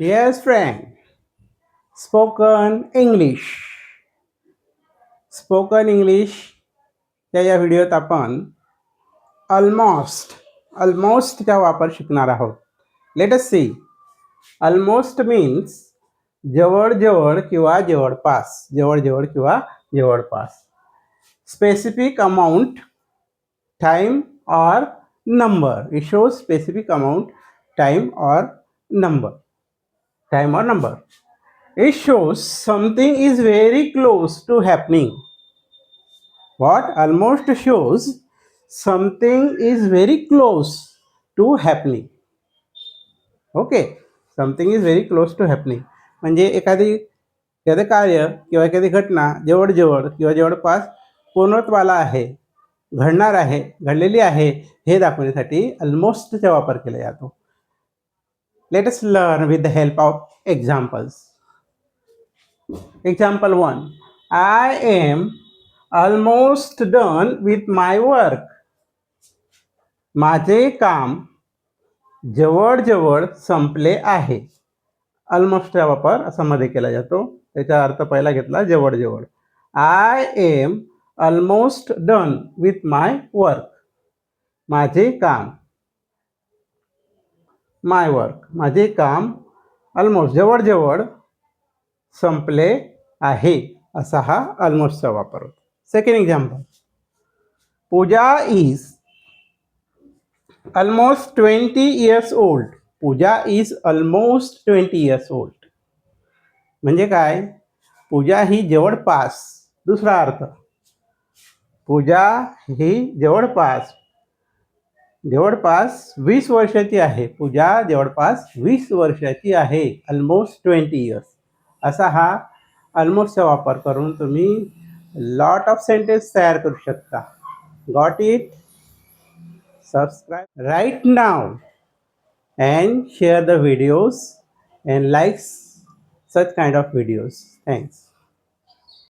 Yes, friend. Spoken English. Spoken English या व्हिडिओत आपण ऑलमोस्टचा वापर शिकणार आहोत. Let us see. Almost means जवळजवळ किंवा जवळपास. जवळजवळ किंवा जवळपास. स्पेसिफिक अमाउंट, टाइम और number. It shows specific amount, time और number. Time or number. It shows something is very close to happening. What? Almost shows something is very close to happening. Okay. Something is very close to happening. म्हणजे एखादं कार्य किंवा एखादी घटना जवळजवळ किंवा जवळपास पूर्णत्वाला आहे, घडणार आहे, घडलेली आहे हे दाखवण्यासाठी ऑलमोस्टचा वापर केला जातो. Let us learn with the help of examples. Example 1. I am almost done with my work. माझे काम जवळजवळ संपले आहे. ऑलमोस्टचा वापर असा मध्ये केला जातो. त्याचा अर्थ पहिला घेतला जवळजवळ. I am almost done with my work. माझे काम, माय वर्क, माझे काम ऑलमोस्ट जवळजवळ संपले आहे असा हा ऑलमोस्टचा वापर होतो. Second example. Pooja is almost 20 years old. Pooja is almost 20 years old. म्हणजे काय? पूजा ही जवळपास. दुसरा अर्थ, पूजा ही जवळपास 20 वर्षाची आहे. पूजा जवळपास 20 वर्षाची आहे. Almost 20 years. असा हा ऑलमोस्टचा वापर करून तुम्ही लॉट ऑफ सेंटेन्स तयार करू शकता. Got it? Subscribe right now and share the videos and like such kind of videos. Thanks.